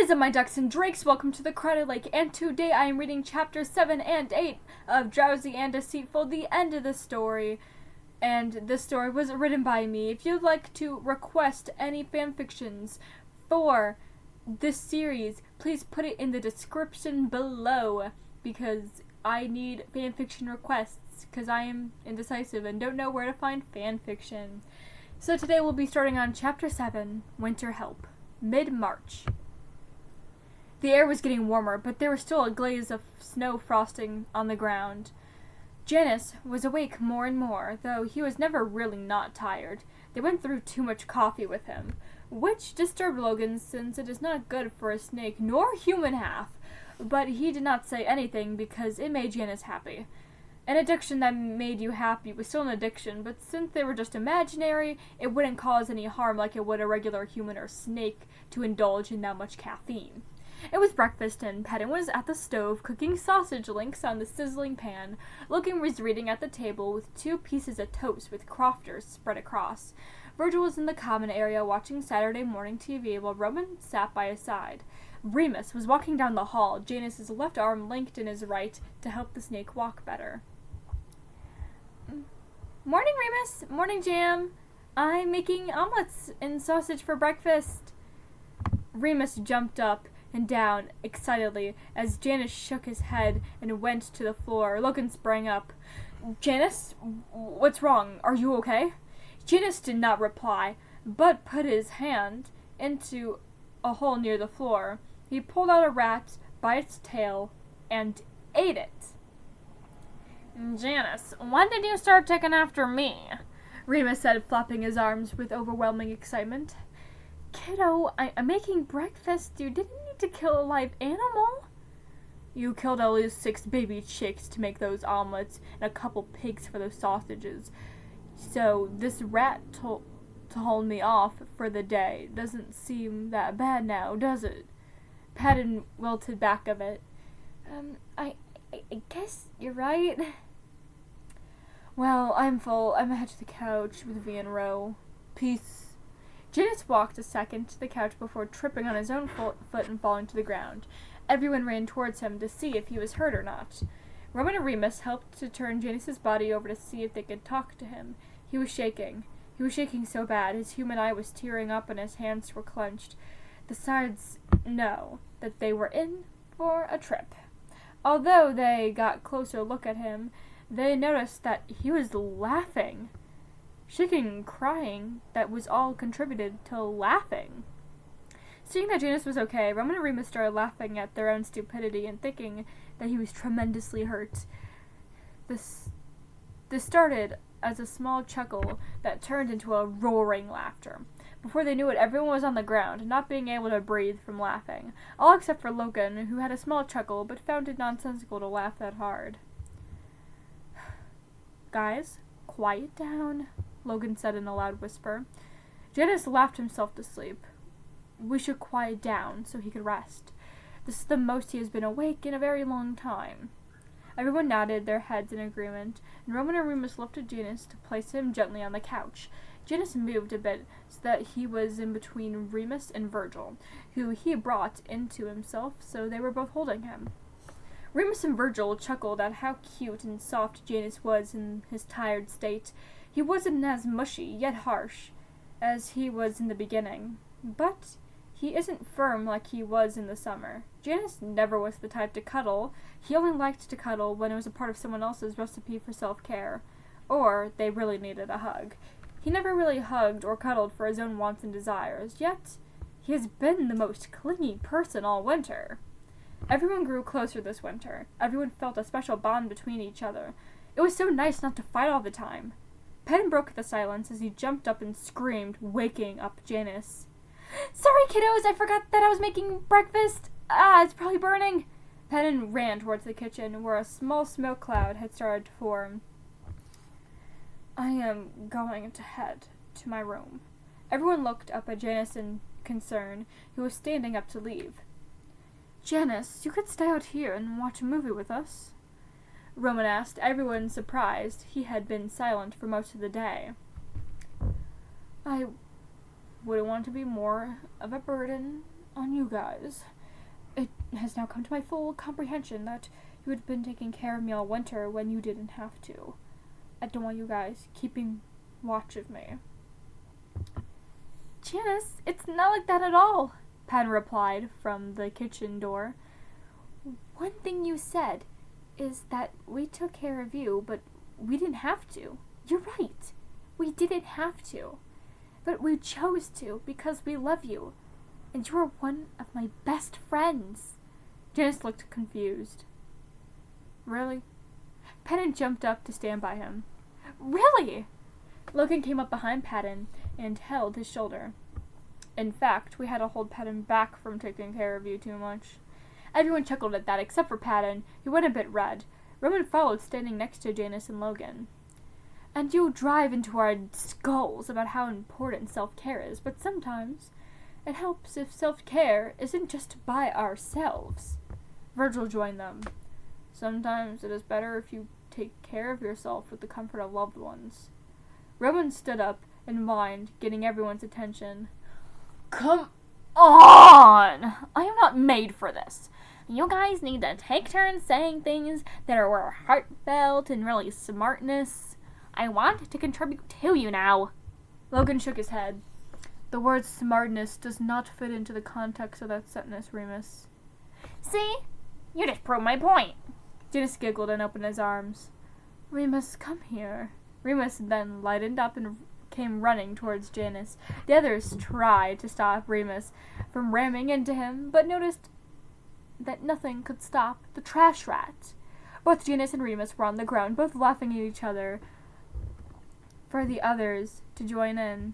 What is up, my ducks and drakes? Welcome to the Credit Lake, and today I am reading chapters 7 and 8 of Drowsy and Deceitful, the end of the story. And this story was written by me. If you'd like to request any fanfictions for this series, please put it in the description below, because I need fanfiction requests, because I am indecisive and don't know where to find fanfiction. So today we'll be starting on chapter 7, Winter Help, mid-March. The air was getting warmer, but there was still a glaze of snow frosting on the ground. Janus was awake more and more, though he was never really not tired. They went through too much coffee with him, which disturbed Logan since it is not good for a snake nor human half, but he did not say anything because it made Janus happy. An addiction that made you happy was still an addiction, but since they were just imaginary, it wouldn't cause any harm like it would a regular human or snake to indulge in that much caffeine. It was breakfast, and Pedden was at the stove cooking sausage links on the sizzling pan. Logan was reading at the table with 2 pieces of toast with crofters spread across. Virgil was in the common area watching Saturday morning TV while Roman sat by his side. Remus was walking down the hall, Janus's left arm linked in his right to help the snake walk better. Morning, Remus. Morning, Jam. I'm making omelets and sausage for breakfast. Remus jumped up and down excitedly as Janus shook his head and went to the floor. Logan sprang up. Janus, what's wrong? Are you okay? Janus did not reply, but put his hand into a hole near the floor. He pulled out a rat by its tail and ate it. Janus, when did you start taking after me? Remus said, flapping his arms with overwhelming excitement. Kiddo, I'm making breakfast. You didn't need to kill a live animal. You killed at least 6 baby chicks to make those omelets and a couple pigs for those sausages. So this rat told me off for the day. Doesn't seem that bad now, does it? Pedden wilted back of it. I guess you're right. Well, I'm full. I'm headed to the couch with V and Ro. Peace. Janus walked a second to the couch before tripping on his own foot and falling to the ground. Everyone ran towards him to see if he was hurt or not. Roman and Remus helped to turn Janus's body over to see if they could talk to him. He was shaking. He was shaking so bad, his human eye was tearing up and his hands were clenched. The sides know that they were in for a trip. Although they got a closer look at him, they noticed that he was laughing. Shaking and crying, that was all contributed to laughing. Seeing that Janus was okay, Roman and Remus started laughing at their own stupidity and thinking that he was tremendously hurt. This started as a small chuckle that turned into a roaring laughter. Before they knew it, everyone was on the ground, not being able to breathe from laughing, all except for Logan, who had a small chuckle but found it nonsensical to laugh that hard. Guys, quiet down, Logan said in a loud whisper. Janus laughed himself to sleep. We should quiet down so he could rest. This is the most he has been awake in a very long time. Everyone nodded their heads in agreement, and Roman and Remus lifted Janus to place him gently on the couch. Janus moved a bit so that he was in between Remus and Virgil, who he brought into himself, so they were both holding him. Remus and Virgil chuckled at how cute and soft Janus was in his tired state. He wasn't as mushy, yet harsh, as he was in the beginning, but he isn't firm like he was in the summer. Janus never was the type to cuddle. He only liked to cuddle when it was a part of someone else's recipe for self-care, or they really needed a hug. He never really hugged or cuddled for his own wants and desires, yet he has been the most clingy person all winter. Everyone grew closer this winter. Everyone felt a special bond between each other. It was so nice not to fight all the time. Pedden broke the silence as he jumped up and screamed, waking up Janus. Sorry, kiddos, I forgot that I was making breakfast. It's probably burning. Pedden ran towards the kitchen, where a small smoke cloud had started to form. I am going to head to my room. Everyone looked up at Janus in concern, who was standing up to leave. Janus, you could stay out here and watch a movie with us. Roman asked, everyone surprised. He had been silent for most of the day. I wouldn't want to be more of a burden on you guys. It has now come to my full comprehension that you had been taking care of me all winter when you didn't have to. I don't want you guys keeping watch of me. Janus, it's not like that at all, Pen replied from the kitchen door. One thing you said is that we took care of you, but we didn't have to. You're right. We didn't have to. But we chose to because we love you. And you are one of my best friends. Janus looked confused. Really? Patton jumped up to stand by him. Really? Logan came up behind Patton and held his shoulder. In fact, we had to hold Patton back from taking care of you too much. Everyone chuckled at that except for Patton, who went a bit red. Roman followed, standing next to Janus and Logan. And you drive into our skulls about how important self-care is, but sometimes it helps if self-care isn't just by ourselves. Virgil joined them. Sometimes it is better if you take care of yourself with the comfort of loved ones. Roman stood up and whined, getting everyone's attention. Come on! I am not made for this. You guys need to take turns saying things that are heartfelt and really smartness. I want to contribute to you now. Logan shook his head. The word smartness does not fit into the context of that sentence, Remus. See? You just proved my point. Janus giggled and opened his arms. Remus, come here. Remus then lightened up and came running towards Janus. The others tried to stop Remus from ramming into him, but noticed that nothing could stop the trash rat. Both Janus and Remus were on the ground, both laughing at each other for the others to join in.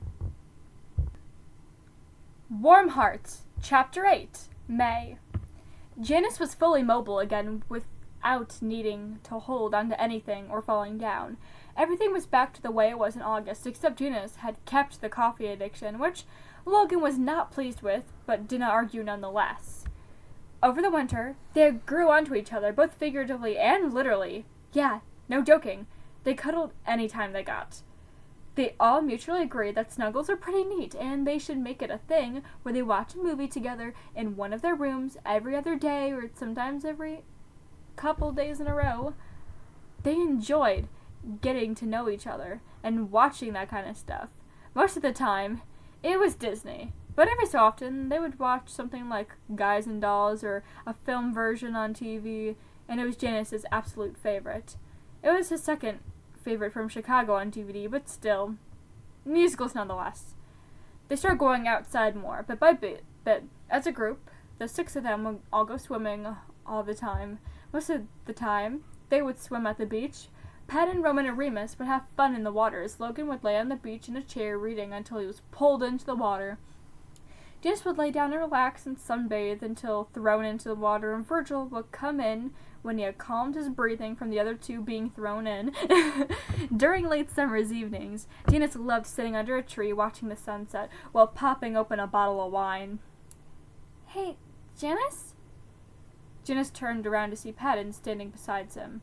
Warm Hearts, Chapter 8, May. Janus was fully mobile again without needing to hold onto anything or falling down. Everything was back to the way it was in August, except Janus had kept the coffee addiction, which Logan was not pleased with, but did not argue nonetheless. Over the winter, they grew onto each other, both figuratively and literally. Yeah, no joking. They cuddled any time they got. They all mutually agreed that snuggles are pretty neat, and they should make it a thing where they watch a movie together in one of their rooms every other day, or sometimes every couple days in a row. They enjoyed getting to know each other and watching that kind of stuff. Most of the time, it was Disney. But every so often, they would watch something like Guys and Dolls or a film version on TV, and it was Janus's absolute favorite. It was his second favorite from Chicago on DVD, but still, musicals nonetheless. They started going outside more, but by bit, as a group, the 6 of them would all go swimming all the time. Most of the time, they would swim at the beach. Patton, Roman, and Remus would have fun in the water as Logan would lay on the beach in a chair reading until he was pulled into the water. Janus would lay down and relax and sunbathe until thrown into the water, and Virgil would come in when he had calmed his breathing from the other two being thrown in. During late summer's evenings, Janus loved sitting under a tree watching the sunset while popping open a bottle of wine. Hey, Janus? Janus turned around to see Patton standing beside him.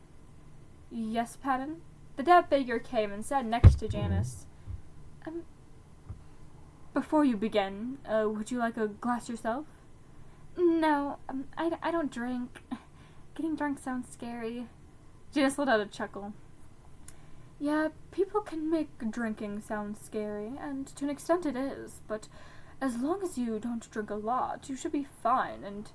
Yes, Patton? The dad figure came and sat next to Janus. Before you begin, would you like a glass yourself? No, I don't drink. Getting drunk sounds scary. Janus let out a chuckle. Yeah, people can make drinking sound scary, and to an extent it is, but as long as you don't drink a lot, you should be fine, and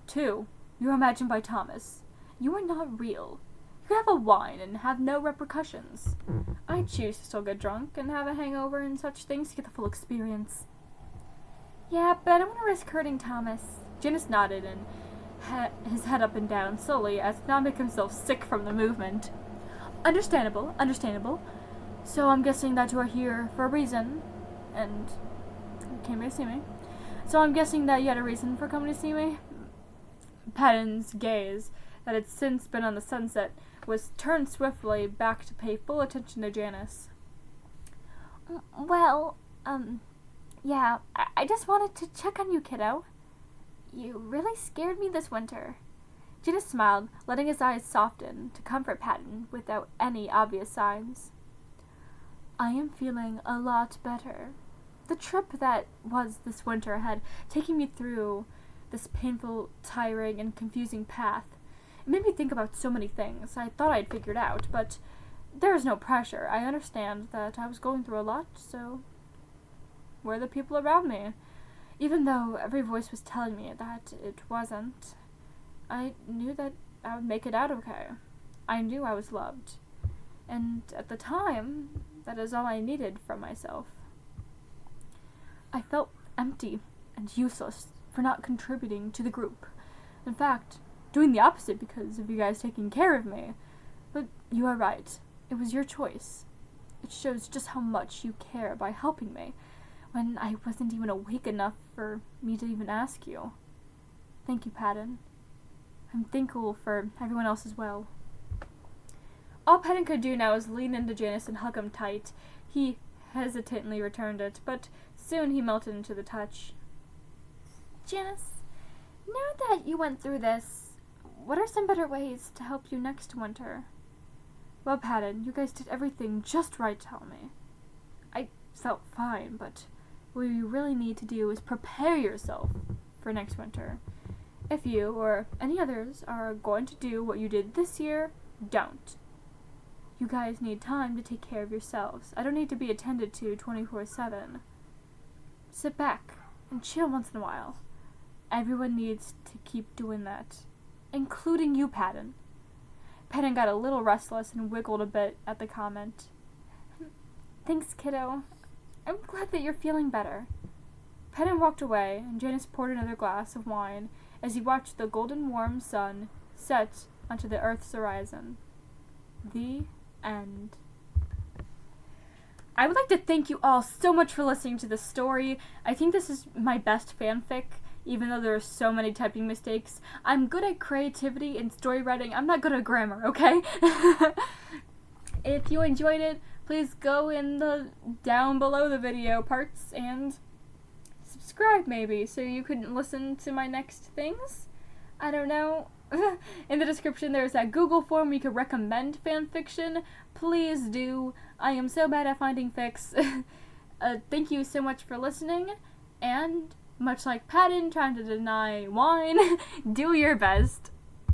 2, you're imagined by Thomas. You are not real. You can have a wine and have no repercussions. I choose to still get drunk and have a hangover and such things to get the full experience. Yeah, but I don't want to risk hurting Thomas. Janus nodded and his head up and down slowly as to not make himself sick from the movement. Understandable. So I'm guessing that you are here for a reason, and you came here to see me. So I'm guessing that you had a reason for coming to see me? Patton's gaze, that had since been on the sunset, was turned swiftly back to pay full attention to Janus. Well, yeah, I just wanted to check on you, kiddo. You really scared me this winter. Janus smiled, letting his eyes soften to comfort Patton without any obvious signs. I am feeling a lot better. The trip that was this winter had taken me through this painful, tiring, and confusing path. It made me think about so many things I thought I'd figured out, but there is no pressure. I understand that I was going through a lot, so were the people around me. Even though every voice was telling me that it wasn't, I knew that I would make it out okay. I knew I was loved. And at the time, that is all I needed from myself. I felt empty and useless for not contributing to the group. In fact, doing the opposite because of you guys taking care of me. But you are right. It was your choice. It shows just how much you care by helping me, when I wasn't even awake enough for me to even ask you. Thank you, Patton. I'm thankful for everyone else as well. All Patton could do now was lean into Janus and hug him tight. He hesitantly returned it, but soon he melted into the touch. Janus, now that you went through this, what are some better ways to help you next winter? Well, Patton, you guys did everything just right, tell me. I felt fine, but what you really need to do is prepare yourself for next winter. If you, or any others, are going to do what you did this year, don't. You guys need time to take care of yourselves. I don't need to be attended to 24/7. Sit back and chill once in a while. Everyone needs to keep doing that, including you, Patton. Patton got a little restless and wiggled a bit at the comment. Thanks, kiddo. I'm glad that you're feeling better. Patton walked away, and Janus poured another glass of wine as he watched the golden warm sun set onto the Earth's horizon. The end. I would like to thank you all so much for listening to this story. I think this is my best fanfic, even though there are so many typing mistakes. I'm good at creativity and story writing. I'm not good at grammar, okay? If you enjoyed it, please go in the down below the video parts and subscribe maybe so you can listen to my next things. I don't know. In the description there's that Google form where you can recommend fanfiction. Please do. I am so bad at finding fics. Thank you so much for listening, and much like Patton trying to deny wine, do your best.